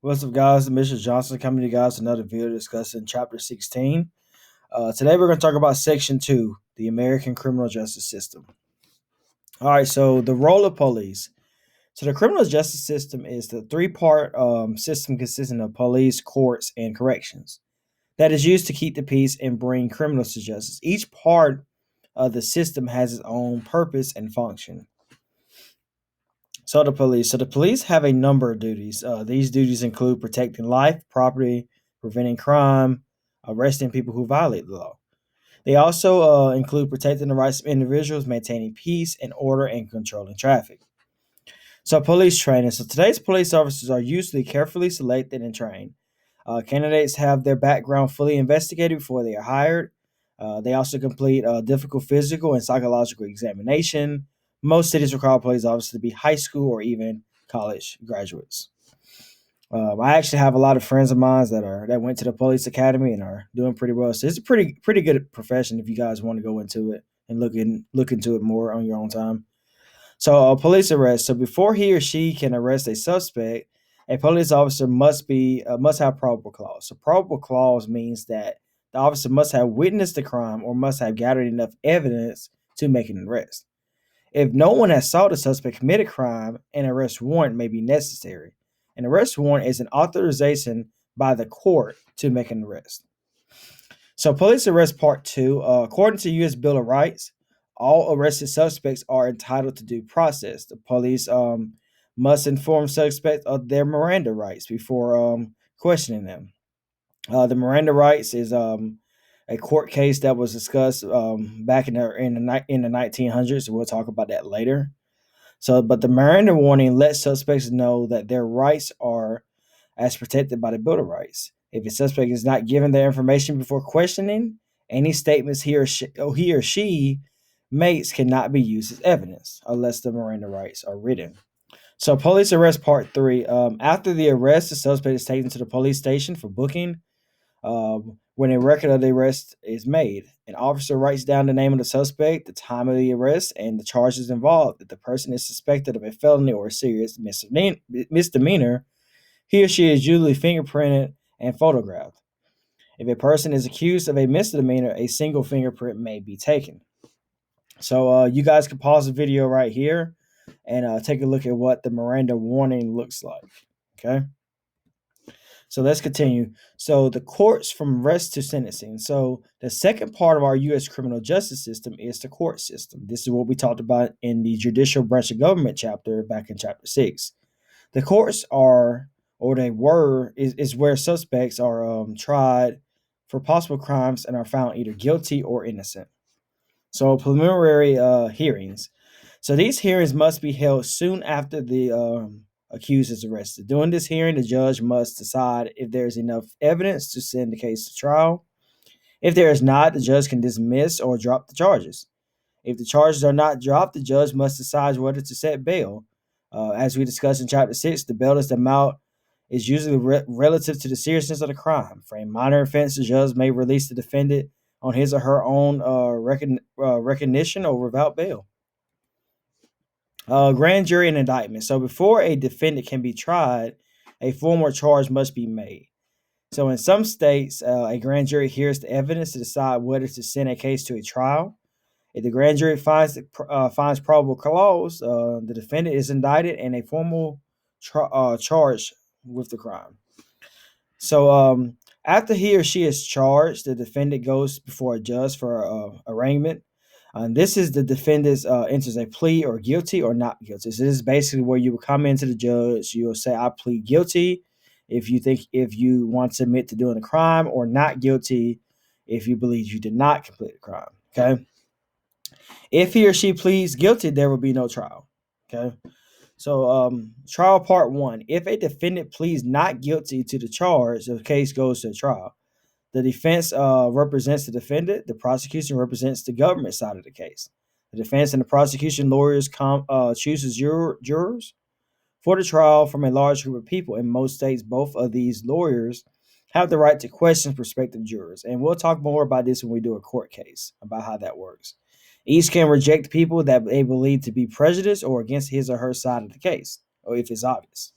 What's up, guys? Mr. Johnson coming to you guys with another video discussing Chapter 16. Today, we're going to talk about Section 2, the American Criminal Justice System. All right, so the role of police. So, the criminal justice system is the three-part system consisting of police, courts, and corrections that is used to keep the peace and bring criminals to justice. Each part of the system has its own purpose and function. So the police have a number of duties. These duties include protecting life, property, preventing crime, arresting people who violate the law. They also include protecting the rights of individuals, maintaining peace and order, and controlling traffic. So police training. So today's police officers are usually carefully selected and trained. Candidates have their background fully investigated before they are hired. They also complete a difficult physical and psychological examination. Most cities require police officers to be high school or even college graduates. I actually have a lot of friends of mine that went to the police academy and are doing pretty well. So it's a pretty good profession if you guys want to go into it and look into it more on your own time. So a police arrest. So before he or she can arrest a suspect, a police officer must have probable cause. So probable cause means that the officer must have witnessed the crime or must have gathered enough evidence to make an arrest. If no one has saw the suspect commit a crime, an arrest warrant may be necessary. An arrest warrant is an authorization by the court to make an arrest. So, police arrest part 2. According to U.S. Bill of Rights, all arrested suspects are entitled to due process. The police must inform suspects of their Miranda rights before questioning them. The Miranda rights is a court case that was discussed back in the 1900s. We'll talk about that later. So, but the Miranda warning lets suspects know that their rights are as protected by the Bill of Rights. If a suspect is not given their information before questioning, any statements he or she makes cannot be used as evidence unless the Miranda rights are written. So, police arrest part 3. After the arrest, the suspect is taken to the police station for booking. When a record of the arrest is made, an officer writes down the name of the suspect, the time of the arrest, and the charges involved. If the person is suspected of a felony or a serious misdemeanor, he or she is usually fingerprinted and photographed. If a person is accused of a misdemeanor, a single fingerprint may be taken. So you guys can pause the video right here and take a look at what the Miranda warning looks like. Okay. So let's continue. So the courts from arrest to sentencing. So the second part of our U.S. criminal justice system is the court system. This is what we talked about in the judicial branch of government chapter back in chapter 6. The courts are, or they were, is where suspects are tried for possible crimes and are found either guilty or innocent. So preliminary hearings. So these hearings must be held soon after the accused is arrested. During this hearing, the judge must decide if there is enough evidence to send the case to trial. If there is not, the judge can dismiss or drop the charges. If the charges are not dropped, the judge must decide whether to set bail. As we discussed in Chapter 6, the bail amount is usually relative to the seriousness of the crime. For a minor offense, the judge may release the defendant on his or her own recognition or without bail. Grand jury and indictment. So before a defendant can be tried, a formal charge must be made. So in some states, a grand jury hears the evidence to decide whether to send a case to a trial. If the grand jury finds probable cause, the defendant is indicted and a formal charge with the crime. So after he or she is charged, the defendant goes before a judge for arraignment. This is the defendant enters a plea or guilty or not guilty. So this is basically where you will come into the judge. You'll say, "I plead guilty," if you want to admit to doing a crime, or not guilty if you believe you did not commit a crime. Okay. If he or she pleads guilty, there will be no trial. Okay. So trial part 1. If a defendant pleads not guilty to the charge, the case goes to trial. The defense represents the defendant. The prosecution represents the government side of the case. The defense and the prosecution lawyers chooses jurors for the trial from a large group of people. In most states, both of these lawyers have the right to question prospective jurors. And we'll talk more about this when we do a court case, about how that works. Each can reject people that they believe to be prejudiced or against his or her side of the case, or if it's obvious.